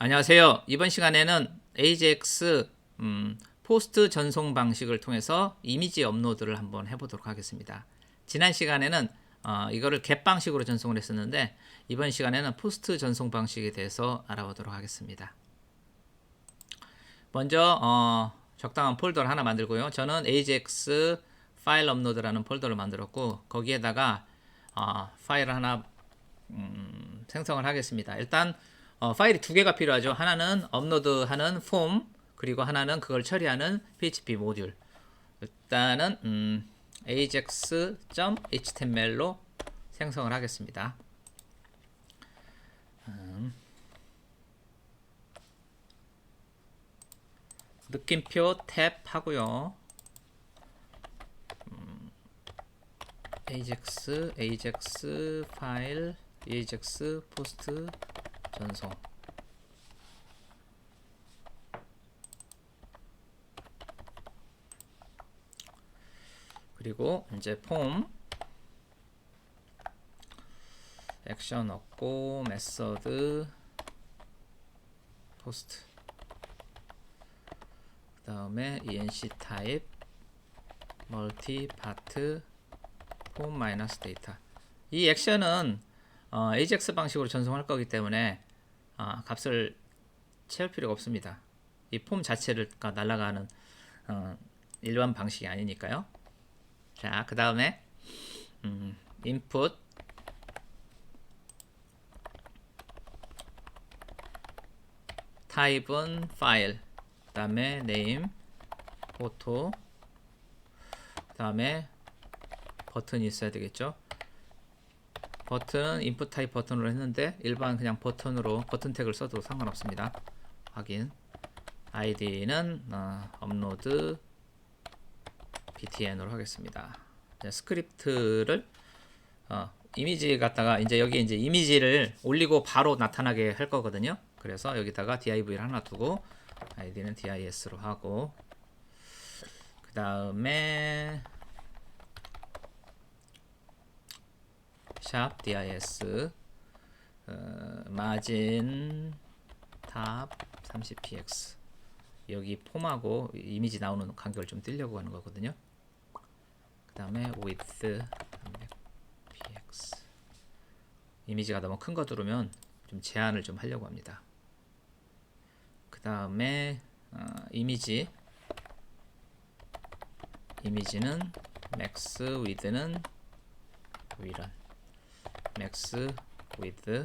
안녕하세요. 이번 시간에는 AJAX 포스트 전송 방식을 통해서 이미지 업로드를 한번 해보도록 하겠습니다. 지난 시간에는 이거를 get 방식으로 전송을 했었는데 이번 시간에는 포스트 전송 방식에 대해서 알아보도록 하겠습니다. 먼저 적당한 폴더를 하나 만들고요. 저는 AJAX 파일 업로드라는 폴더를 만들었고 거기에다가 파일을 하나 생성을 하겠습니다. 일단 파일이 두 개가 필요하죠. 하나는 업로드하는 폼, 그리고 하나는 그걸 처리하는 PHP 모듈. 일단은 ajax.html로 생성을 하겠습니다. 느낌표 탭 하고요. ajax 파일, ajax 포스트 전송. 그리고 이제 폼 액션 얻고 메서드 포스트, 그 다음에 enc 타입 멀티 파트 폼 마이너스 데이터. 이 액션은 AJAX 방식으로 전송할 거기 때문에 값을 채울 필요가 없습니다. 이 폼 자체를 날아가는 일반 방식이 아니니까요. 자, 그 다음에 input 타입은 파일, 그 다음에 name 포토, 그 다음에 버튼이 있어야 되겠죠. 버튼은 input 타입 버튼으로 했는데 일반 그냥 버튼으로 버튼 태그를 써도 상관없습니다. 확인. id는 업로드 btn으로 하겠습니다. 스크립트를 이미지 갖다가 이제 여기 이제 이미지를 올리고 바로 나타나게 할 거거든요. 그래서 여기다가 div를 하나 두고 id는 dis로 하고, 그 다음에 샵 dis 마진 탑 30px, 여기 폼하고 이미지 나오는 간격을 좀 띄려고 하는 거거든요. 그 다음에 width 300px, 이미지가 너무 큰 거 두르면 좀 제한을 좀 하려고 합니다. 그 다음에 이미지는 max width는 위란 max width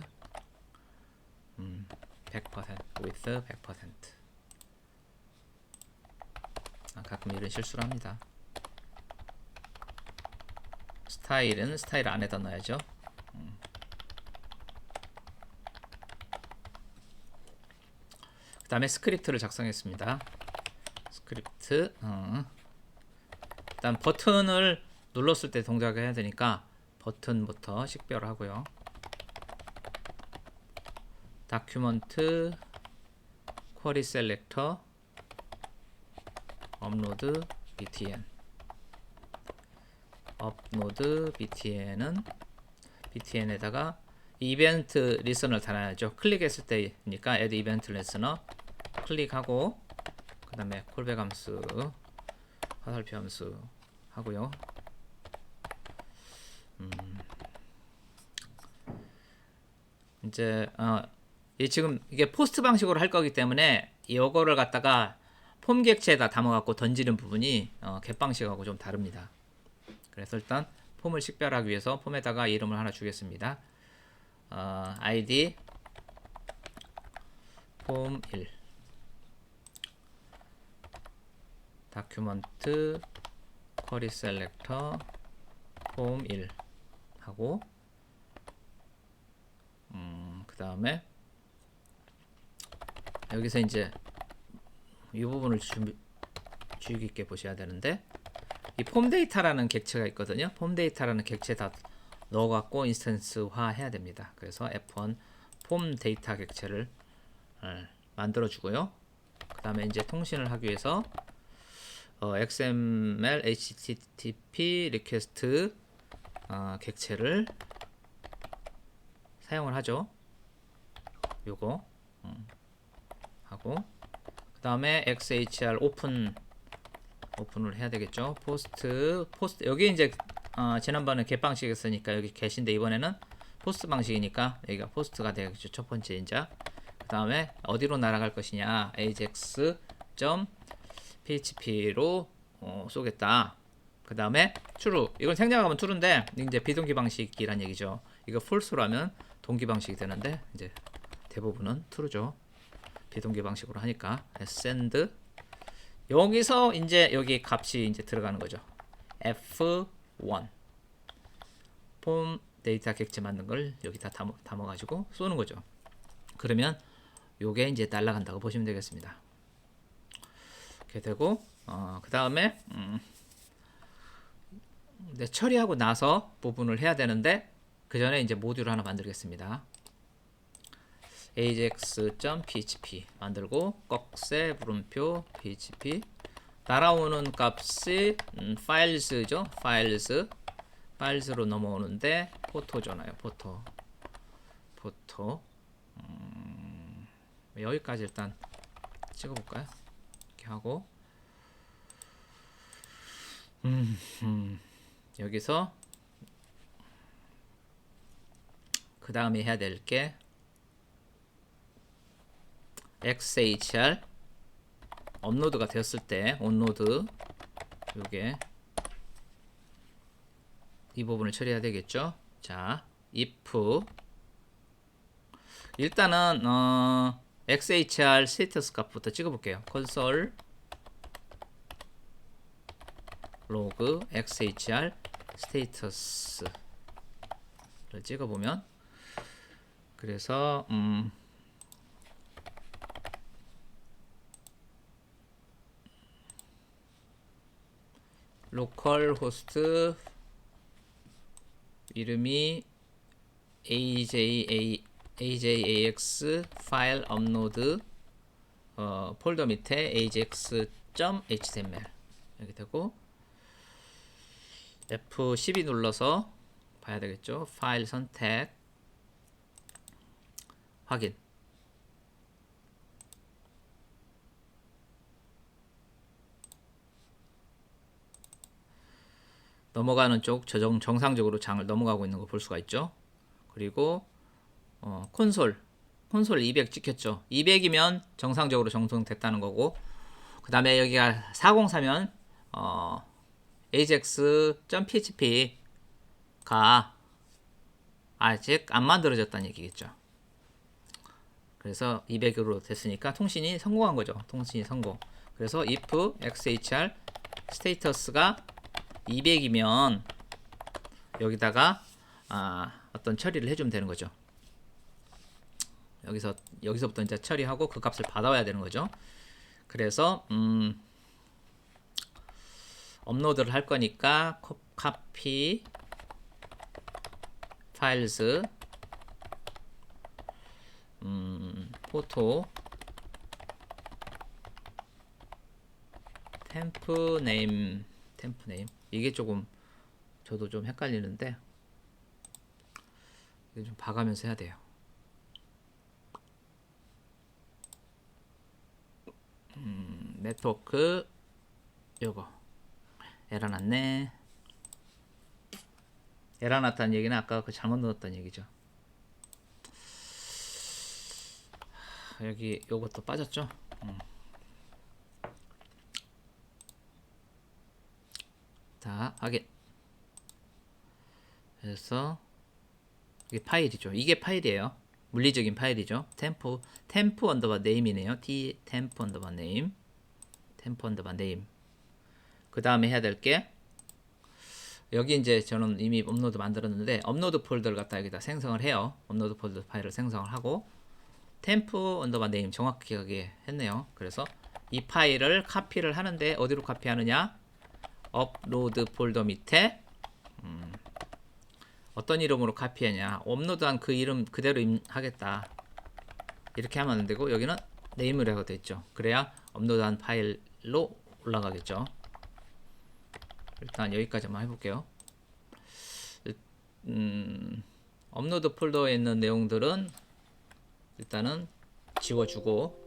100% width 100%. 가끔 이런 실수를 합니다. 스타일은 스타일 안에다 넣어야죠. 그 다음에 스크립트를 작성했습니다. 스크립트 일단 버튼을 눌렀을 때 동작을 해야 되니까 버튼부터 식별하고요. 다큐먼트 쿼리 셀렉터 업로드 btn, 업로드 btn은 btn에다가 이벤트 리스너를 달아야죠. 클릭했을 때니까 add 이벤트 리스너 클릭하고, 그 다음에 콜백 함수, 화살표 함수 하고요. 이제 지금 이게 포스트 방식으로 할 거기 때문에 이거를 갖다가 폼 객체에다 담아갖고 던지는 부분이 get 방식하고 좀 다릅니다. 그래서 일단 폼을 식별하기 위해서 폼에다가 이름을 하나 주겠습니다. id 폼 1, 다큐먼트 쿼리 셀렉터 폼 1 하고, 그 다음에 여기서 이제 이 부분을 주의 깊게 보셔야 되는데, 이 폼 데이터라는 객체가 있거든요. 폼 데이터라는 객체에다 넣어갖고 인스턴스화 해야 됩니다. 그래서 F1 폼 데이터 객체를 만들어 주고요. 그 다음에 이제 통신을 하기 위해서 XML HTTP 리퀘스트 객체를 사용을 하죠. 요거 하고 그 다음에 xhr 오픈을 해야 되겠죠. 포스트 여기 이제 지난번에 get 방식이었으니까 여기 get인데 이번에는 포스트 방식이니까 여기가 포스트가 되겠죠. 첫 번째 인자. 그 다음에 어디로 날아갈 것이냐, ajax.php로 쏘겠다. 그 다음에 true, 이건 생략하면 true인데 이제 비동기 방식이란 얘기죠. 이거 false로 하면 동기 방식이 되는데 이제 대부분은 true죠. 비동기 방식으로 하니까 send, 여기서 이제 여기 값이 이제 들어가는 거죠. f1 폼 데이터 객체 만든 걸 여기다 담아가지고 쏘는 거죠. 그러면 요게 이제 날아간다고 보시면 되겠습니다. 이렇게 되고 그 다음에 처리하고 나서 부분을 해야 되는데 그 전에 이제 모듈을 하나 만들겠습니다. ajax.php 만들고 꺽쇠 물음표 php 날아오는 값이 files죠. files로 넘어오는데 포토잖아요. 포토 여기까지 일단 찍어볼까요? 이렇게 하고 여기서 그 다음에 해야 될 게 xhr 업로드가 되었을 때 온로드, 요게 이 부분을 처리해야 되겠죠. 자, if 일단은 xhr 스테이터스 값부터 찍어볼게요. console log xhr 스테이터스를 찍어보면, 그래서 로컬 호스트 이름이 ajax 파일 업로드 폴더 밑에 ajax.html 이렇게 되고 F12 눌러서 봐야 되겠죠. 파일 선택 확인. 넘어가는 쪽 정상적으로 장을 넘어가고 있는 거 볼 수가 있죠. 그리고 콘솔 200 찍혔죠. 200이면 정상적으로 정성됐다는 거고, 그 다음에 여기가 404면 ajax.php가 아직 안 만들어졌다는 얘기겠죠. 그래서 200으로 됐으니까 통신이 성공한 거죠. 통신이 성공. 그래서 if xhr 스테이터스가 200이면 여기다가 어떤 처리를 해주면 되는 거죠. 여기서부터 이제 처리하고 그 값을 받아와야 되는 거죠. 그래서 업로드를 할 거니까 copy files 포토 temp name 이게 조금 저도 좀 헷갈리는데 이거 좀 봐가면서 해야 돼요. 네트워크 요거 에러 났네. 에러 났다는 얘기는 아까 그 잘못 넣었다는 얘기죠. 여기 요것도 빠졌죠. 자, 확인. 그래서 이게 파일이죠. 이게 파일이에요. 물리적인 파일이죠. temp 언더바 name이네요. temp 언더바 name. 그 다음에 해야 될 게, 여기 이제 저는 이미 업로드 만들었는데 업로드 폴더를 갖다 여기다 생성을 해요. 업로드 폴더 파일을 생성을 하고 temp 언더바 name 정확하게 했네요. 그래서 이 파일을 카피를 하는데 어디로 카피하느냐, 업로드 폴더 밑에 어떤 이름으로 카피하냐, 업로드한 그 이름 그대로 하겠다 이렇게 하면 안 되고, 여기는 네임이라고 되어 있죠. 그래야 업로드한 파일로 올라가겠죠. 일단 여기까지만 해볼게요. 업로드 폴더에 있는 내용들은 일단은 지워주고,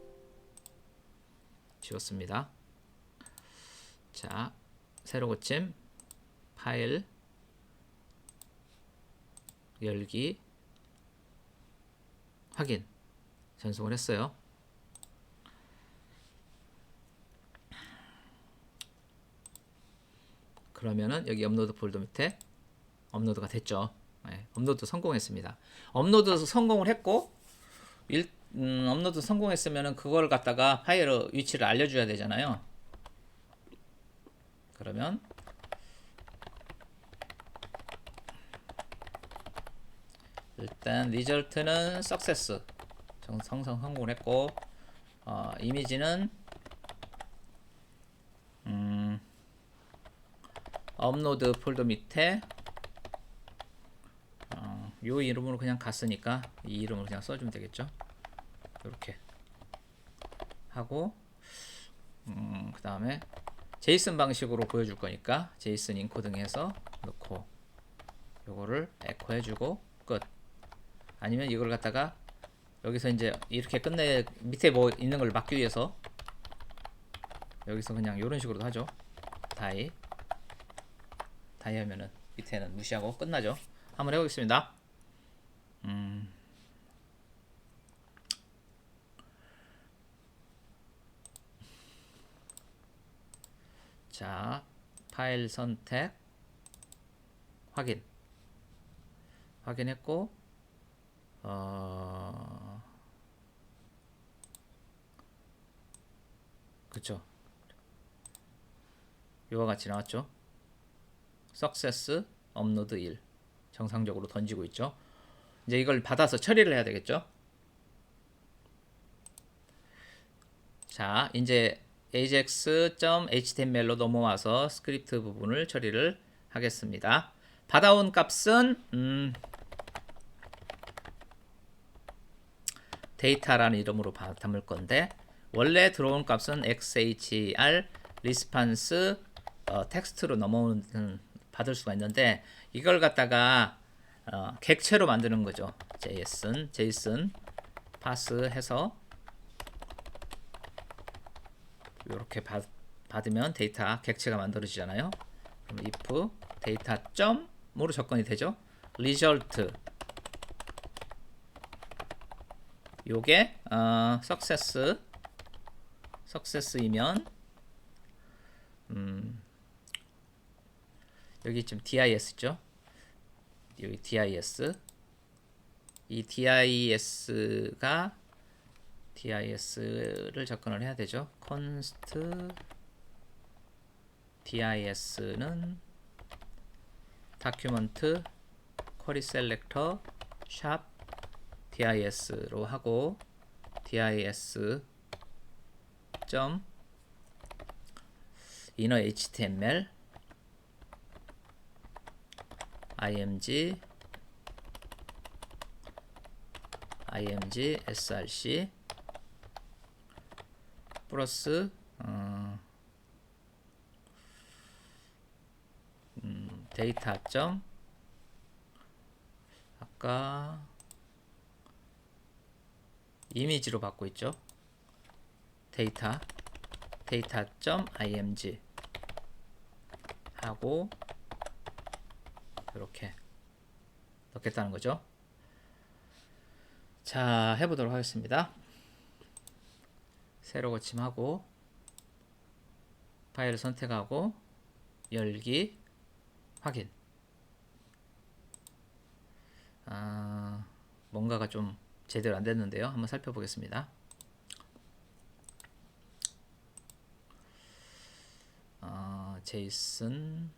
지웠습니다. 자, 새로 고침, 파일, 열기, 확인, 전송을 했어요. 그러면은 여기 업로드 폴더 밑에 업로드가 됐죠. 네, 업로드 성공했습니다. 업로드 성공을 했고 업로드 성공했으면은 그걸 갖다가 파일 위치를 알려줘야 되잖아요. 그러면 일단 리절트는 सक्세스 성공을 했고 이미지는 업로드 폴더 밑에 요 이름으로 그냥 갔으니까 이 이름으로 그냥 써주면 되겠죠. 이렇게 하고 그 다음에 제이슨 방식으로 보여줄 거니까 제이슨 인코딩 해서 넣고 요거를 에코 해주고 끝. 아니면 이걸 갖다가 여기서 이제 이렇게 끝내 밑에 뭐 있는 걸 막기 위해서 여기서 그냥 이런 식으로도 하죠. 다이 하면은 밑에는 무시하고 끝나죠. 한번 해보겠습니다. 자, 파일 선택 확인했고 그쵸, 이와 같이 나왔죠. 석세스 업로드 1 정상적으로 던지고 있죠. 이제 이걸 받아서 처리를 해야 되겠죠. 자, 이제 ajax.html로 넘어와서 스크립트 부분을 처리를 하겠습니다. 받아온 값은 데이터라는 이름으로 담을 건데 원래 들어온 값은 xhr 리스판스 텍스트로 넘어오는 받을 수가 있는데 이걸 갖다가 객체로 만드는 거죠. JSON 파스해서 이렇게 받으면 데이터 객체가 만들어지잖아요. 그럼 if 데이터 점으로 접근이 되죠. result 요게 success이면 여기 지금 dis죠. 여기 dis 이 dis를 접근을 해야 되죠. const dis는 document query selector sharp dis로 하고 dis 점 inner html img src 플러스 데이터 점 아까 이미지로 받고 있죠. 데이터 점 img 하고 이렇게 넣겠다는 거죠. 자, 해보도록 하겠습니다. 새로 고침하고 파일을 선택하고 열기 확인. 뭔가가 좀 제대로 안 됐는데요. 한번 살펴보겠습니다. 제이슨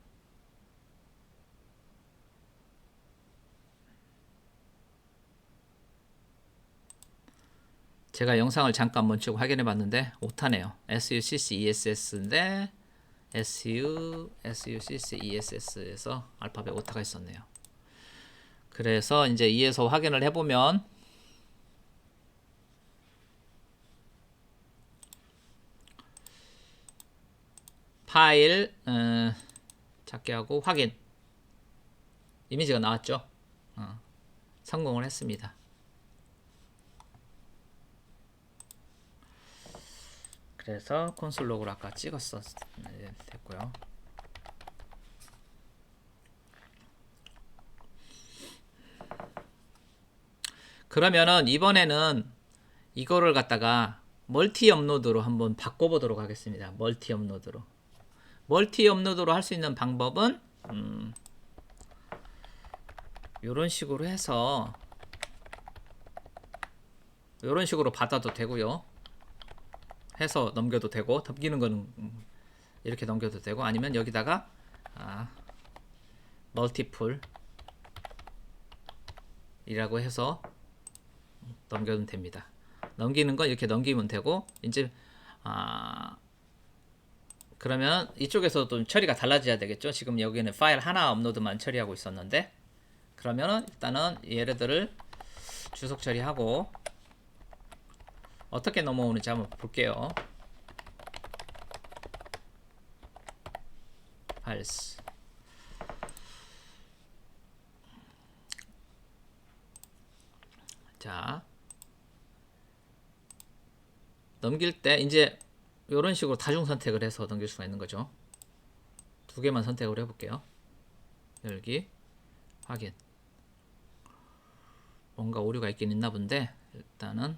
제가 영상을 잠깐 멈추고 확인해 봤는데 오타네요. success인데 success에서 알파벳 오타가 있었네요. 그래서 이제 이에서 확인을 해보면 파일 찾게 하고 확인 이미지가 나왔죠. 성공을 했습니다. 그래서 콘솔 로그로 아까 찍었어. 네, 됐고요. 그러면은 이번에는 이거를 갖다가 멀티 업로드로 한번 바꿔보도록 하겠습니다. 멀티 업로드로. 멀티 업로드로 할 수 있는 방법은 이런 식으로 해서 이런 식으로 받아도 되고요. 해서 넘겨도 되고, 넘기는 거는 이렇게 넘겨도 되고, 아니면 여기다가 멀티플 이라고 해서 넘겨도 됩니다. 넘기는 건 이렇게 넘기면 되고, 이제 그러면 이쪽에서도 처리가 달라져야 되겠죠. 지금 여기는 파일 하나 업로드만 처리하고 있었는데, 그러면은 일단은 얘네들을 주석 처리하고 어떻게 넘어오는지 한번 볼게요. 파일스. 자, 넘길 때 이제 이런 식으로 다중 선택을 해서 넘길 수가 있는 거죠. 두 개만 선택을 해볼게요. 열기, 확인. 뭔가 오류가 있긴 있나 본데, 일단은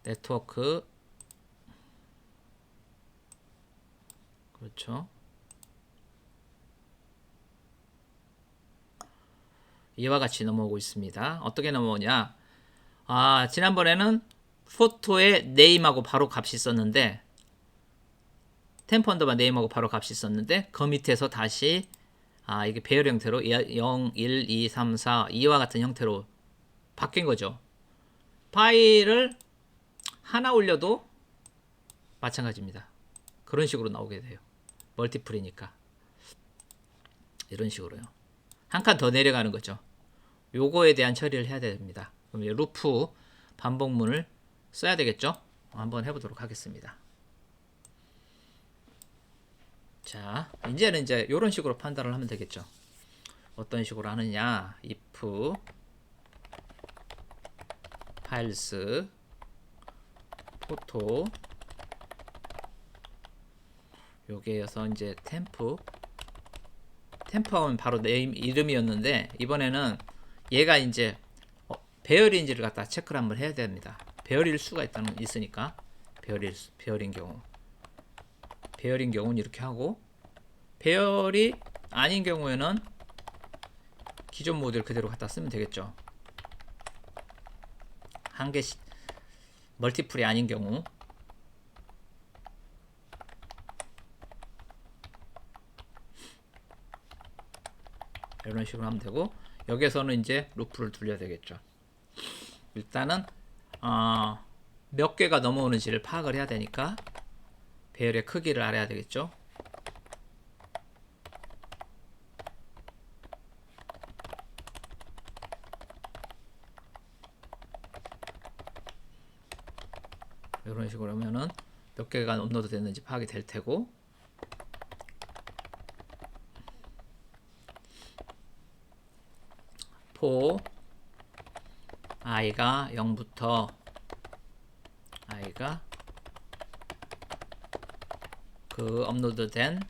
네트워크, 그렇죠. 이와 같이 넘어오고 있습니다. 어떻게 넘어오냐? 지난번에는 포토에 네임하고 바로 값이 있었는데, 템프 언더바 네임하고 바로 값이 있었는데, 그 밑에서 다시 이게 배열 형태로 0, 1, 2, 3, 4 이와 같은 형태로 바뀐 거죠. 파일을 하나 올려도 마찬가지입니다. 그런 식으로 나오게 돼요. 멀티플이니까. 이런 식으로요. 한 칸 더 내려가는 거죠. 요거에 대한 처리를 해야 됩니다. 그럼 루프 반복문을 써야 되겠죠? 한번 해보도록 하겠습니다. 자, 이제는 이제 이런 식으로 판단을 하면 되겠죠. 어떤 식으로 하느냐? if files photo 여기에서 이제 템프하면 바로 네임 이름이었는데, 이번에는 얘가 이제 배열인지를 갖다 체크를 한번 해야 됩니다. 배열일 수가 있으니까 배열인 경우는 이렇게 하고, 배열이 아닌 경우에는 기존 모델 그대로 갖다 쓰면 되겠죠. 한 개씩 멀티플이 아닌 경우. 이런 식으로 하면 되고, 여기서는 이제 루프를 돌려야 되겠죠. 일단은 몇 개가 넘어오는지를 파악을 해야 되니까 배열의 크기를 알아야 되겠죠. 이런 식으로 하면은 몇 개가 업로드 됐는지 파악이 될 테고, for i가 0부터 i가 그 업로드된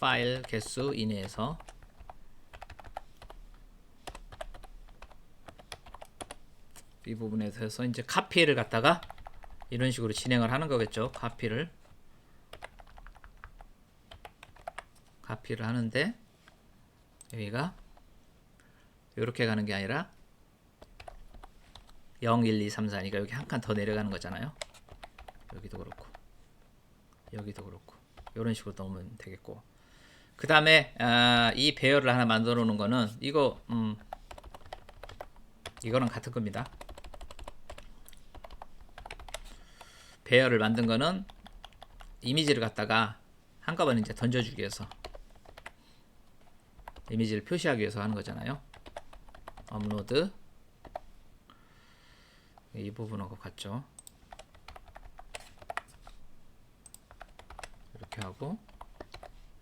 파일 개수 이내에서 이 부분에 대해서 이제 카피를 갖다가 이런 식으로 진행을 하는 거겠죠. 카피를 하는데, 여기가 이렇게 가는 게 아니라 0, 1, 2, 3, 4니까 여기 한 칸 더 내려가는 거잖아요. 여기도 그렇고 여기도 그렇고 이런 식으로 넣으면 되겠고, 그 다음에 이 배열을 하나 만들어 놓은 거는 이거랑 같은 겁니다. 배열을 만든 거는 이미지를 갖다가 한꺼번에 이제 던져주기 위해서, 이미지를 표시하기 위해서 하는 거잖아요. 업로드 이 부분하고 같죠. 이렇게 하고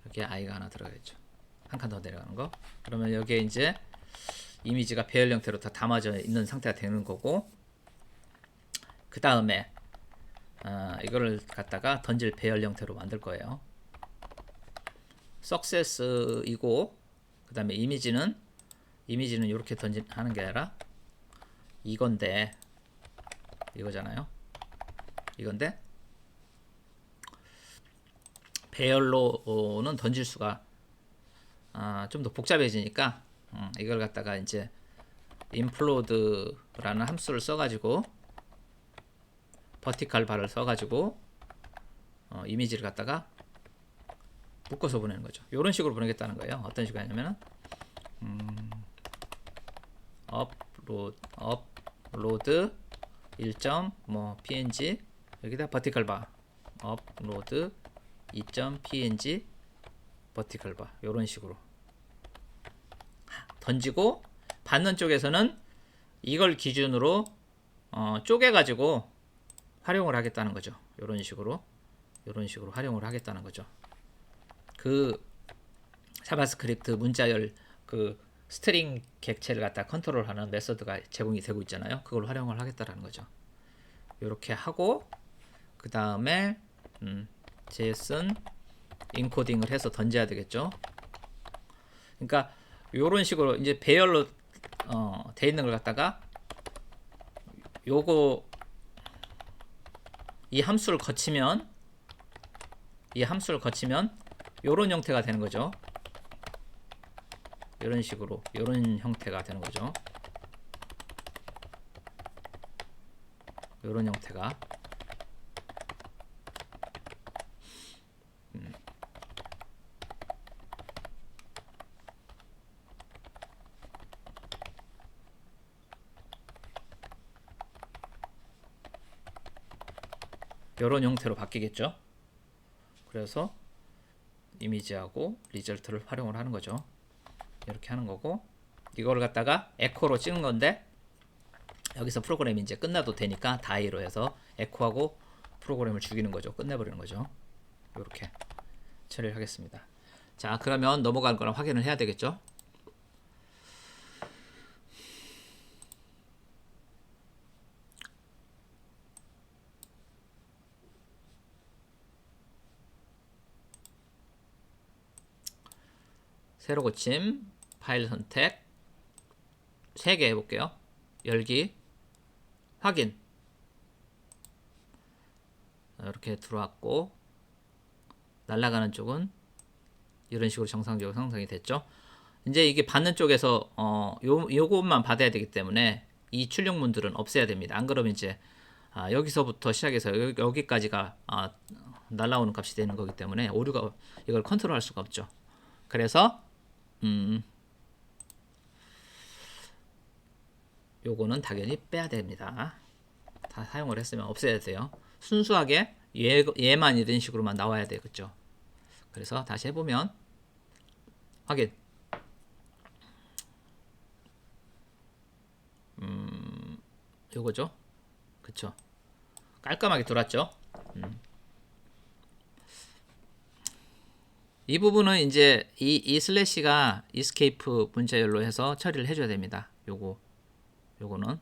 여기에 i가 하나 들어가야죠. 한 칸 더 내려가는 거. 그러면 여기에 이제 이미지가 배열 형태로 다 담아져 있는 상태가 되는 거고, 그 다음에 이거를 갖다가 던질 배열 형태로 만들 거예요. success이고 그 다음에 이미지는 이렇게 하는 게 아니라 이건데 이거잖아요. 이건데 배열로는 던질 수가 좀 더 복잡해지니까 이걸 갖다가 이제 implode라는 함수를 써가지고 버티컬 바를 써가지고 이미지를 갖다가 묶어서 보내는 거죠. 이런 식으로 보내겠다는 거예요. 어떤 식으로 하냐면은 upload 1점 뭐 png 여기다 버티컬 바 upload 2.png 버티컬 바 이런 식으로 던지고 받는 쪽에서는 이걸 기준으로 쪼개가지고 활용을 하겠다는 거죠. 이런 식으로 활용을 하겠다는 거죠. 그 자바스크립트 문자열 그 스트링 객체를 갖다 컨트롤하는 메서드가 제공이 되고 있잖아요. 그걸 활용을 하겠다라는 거죠. 이렇게 하고 그 다음에 JSON 인코딩을 해서 던져야 되겠죠. 그러니까 이런 식으로 이제 배열로 돼 있는 걸 갖다가 요거 이 함수를 거치면 요런 형태가 되는 거죠. 이런 식으로 요런 형태가 되는 거죠. 요런 형태가 요런 형태로 바뀌겠죠. 그래서 이미지하고 리절트를 활용을 하는 거죠. 이렇게 하는 거고 이거를 갖다가 에코로 찍은 건데 여기서 프로그램이 이제 끝나도 되니까 다이로 해서 에코하고 프로그램을 죽이는 거죠. 끝내버리는 거죠. 이렇게 처리를 하겠습니다. 자, 그러면 넘어간 거랑 확인을 해야 되겠죠. 새로 고침, 파일 선택 3개 해볼게요. 열기, 확인. 이렇게 들어왔고 날아가는 쪽은 이런 식으로 정상적으로 형성이 됐죠. 이제 이게 받는 쪽에서 요것만 받아야 되기 때문에 이 출력문들은 없애야 됩니다. 안 그러면 이제 여기서부터 시작해서 여기까지가 날라오는 값이 되는 거기 때문에 오류가 이걸 컨트롤할 수가 없죠. 그래서 요거는 당연히 빼야 됩니다. 다 사용을 했으면 없애야 돼요. 순수하게 얘만 이런 식으로만 나와야 되겠죠. 그래서 다시 해보면 확인. 요거죠. 그쵸. 깔끔하게 들어왔죠. 이 부분은 이제 이 슬래시가 이스케이프 문자열로 해서 처리를 해줘야 됩니다. 요거는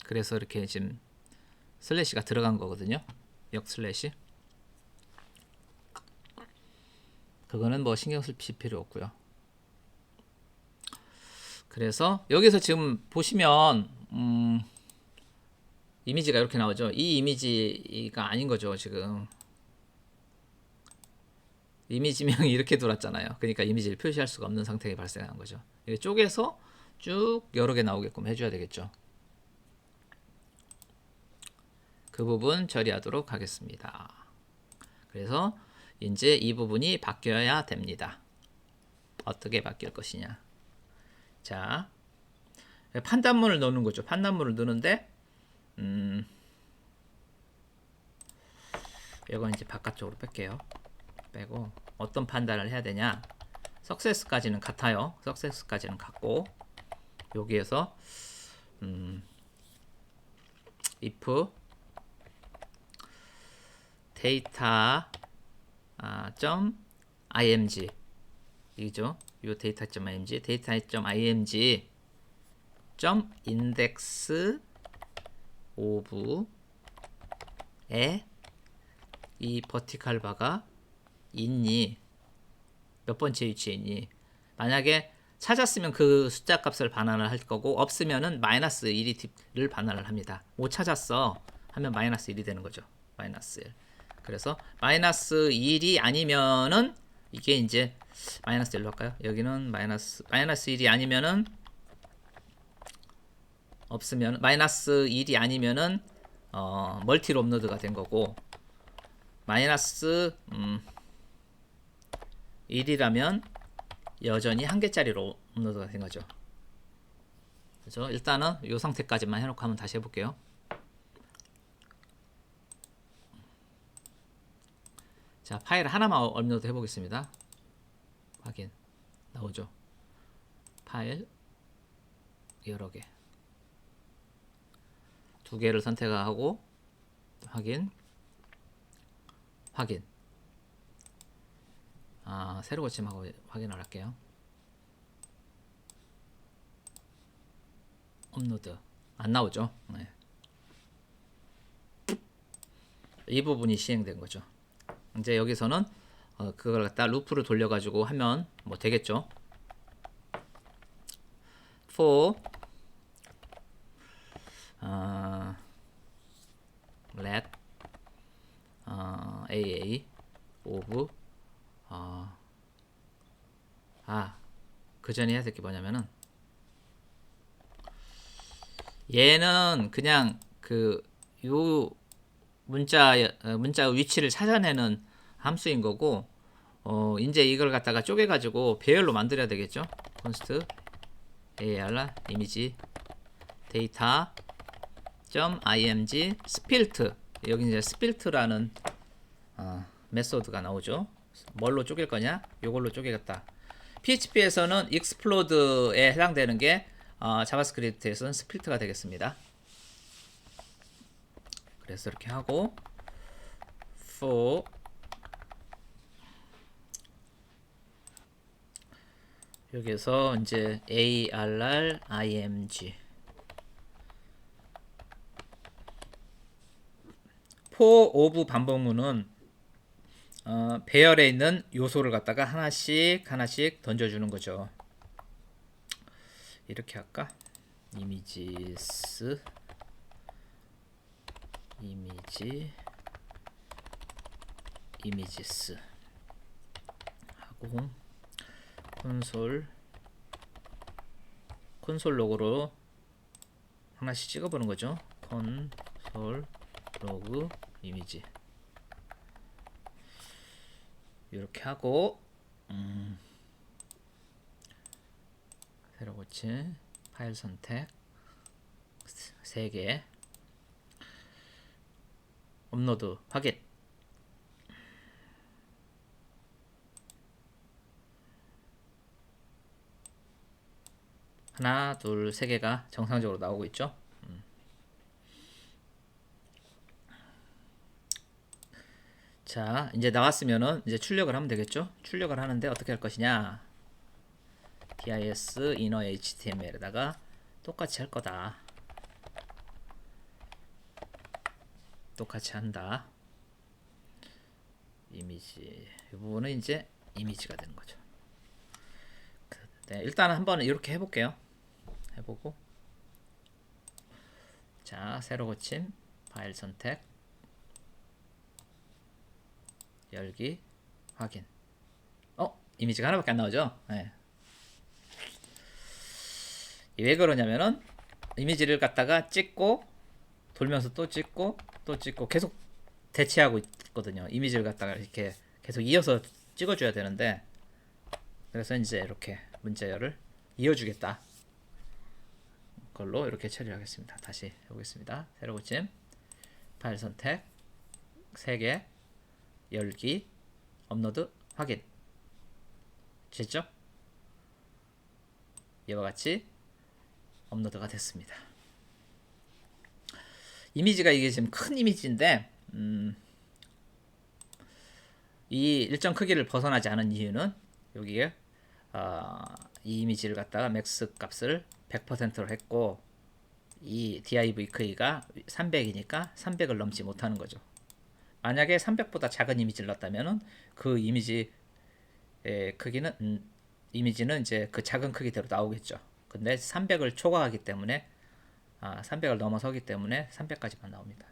그래서 이렇게 지금 슬래시가 들어간 거거든요. 역 슬래시. 그거는 뭐 신경 쓸 필요 없고요. 그래서 여기서 지금 보시면 이미지가 이렇게 나오죠. 이 이미지가 아닌 거죠. 지금 이미지명이 이렇게 돌았잖아요. 그러니까 이미지를 표시할 수가 없는 상태가 발생한 거죠. 이게 쪼개서 쭉 여러 개 나오게끔 해줘야 되겠죠. 그 부분 처리하도록 하겠습니다. 그래서 이제 이 부분이 바뀌어야 됩니다. 어떻게 바뀔 것이냐. 자, 판단문을 넣는 거죠. 판단문을 넣는데 이건 이제 바깥쪽으로 뺄게요. 빼고 어떤 판단을 해야 되냐. 석세스까지는 같아요. 석세스까지는 같고 여기에서 if data .img 이죠. 요 data.img data.img index of 이 버티칼 바가 있니? 몇 번째 위치에 있니? 만약에 찾았으면 그 숫자 값을 반환을 할 거고 없으면은 마이너스 1을 반환을 합니다. 못 찾았어 하면 마이너스 1이 되는 거죠. 마이너스 1. 그래서 마이너스 1이 아니면은 이게 이제 마이너스 1로 할까요? 여기는 마이너스 1이 아니면은 없으면 마이너스 1이 아니면은 멀티 롭로드가 된 거고 마이너스 1이라면 여전히 한 개짜리로 롭로드가 된 거죠. 그래서 일단은 이 상태까지만 해놓고 한번 다시 해볼게요. 자, 파일 하나만 업로드 해보겠습니다. 확인 나오죠. 파일 여러 개, 두 개를 선택하고 확인. 새로 고침하고 확인을 할게요. 업로드 안 나오죠. 네. 이 부분이 시행된 거죠. 이제 여기서는 그걸 갖다 루프를 돌려가지고 하면 뭐 되겠죠. for let AA of 그 전에 해야 될 게 뭐냐면은 얘는 그냥 그 요 문자 위치를 찾아내는 함수인 거고 이제 이걸 갖다가 쪼개 가지고 배열로 만들어야 되겠죠. const AR 이미지 데이터 .img 스필트 여기 이제 스필트라는 메소드가 나오죠. 뭘로 쪼갤 거냐? 요걸로 쪼개겠다. PHP에서는 explode에 해당되는 게 자바스크립트에서는 스플리트가 되겠습니다. 그래서 이렇게 하고 for 여기서 이제 arr img for of 반복문은 배열에 있는 요소를 갖다가 하나씩 던져주는 거죠. 이렇게 할까? 이미지스 이미지스 하고 콘솔 로그로 하나씩 찍어보는 거죠. 콘솔 로그 이미지 이렇게 하고 새로 고친 파일 선택 3개 업로드 확인. 하나, 둘, 3개가 정상적으로 나오고 있죠. 자, 이제 나왔으면은 이제 출력을 하면 되겠죠. 출력을 하는데 어떻게 할 것이냐? dis inner html에다가 똑같이 할 거다. 똑같이 한다. 이미지 이 부분은 이제 이미지가 되는 거죠. 네, 일단 한번 이렇게 해볼게요. 해보고 자, 새로 고침 파일 선택 열기 확인. 이미지가 하나밖에 안 나오죠. 네. 왜 그러냐면은 이미지를 갖다가 찍고 돌면서 또 찍고 계속 대치하고 있거든요. 이미지를 갖다가 이렇게 계속 이어서 찍어줘야 되는데 그래서 이제 이렇게 문자열을 이어주겠다. 걸로 이렇게 처리를 하겠습니다. 다시 해보겠습니다. 새로 고침 파일 선택 3개 열기 업로드 확인. 됐죠? 이와 같이 업로드가 됐습니다. 이미지가 이게 지금 큰 이미지인데 이 일정 크기를 벗어나지 않은 이유는 여기에 이 이미지를 갖다가 맥스 값을 100%로 했고 이 div 크기가 300이니까 300을 넘지 못하는 거죠. 만약에 300보다 작은 이미지를 넣었다면은 그 이미지 크기는 이미지는 이제 그 작은 크기대로 나오겠죠. 근데 300을 초과하기 때문에 300을 넘어서기 때문에 300까지만 나옵니다.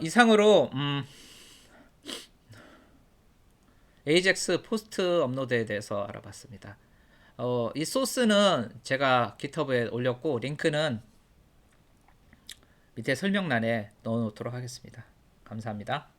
이상으로 AJAX 포스트 업로드에 대해서 알아봤습니다. 이 소스는 제가 GitHub에 올렸고 링크는 밑에 설명란에 넣어 놓도록 하겠습니다. 감사합니다.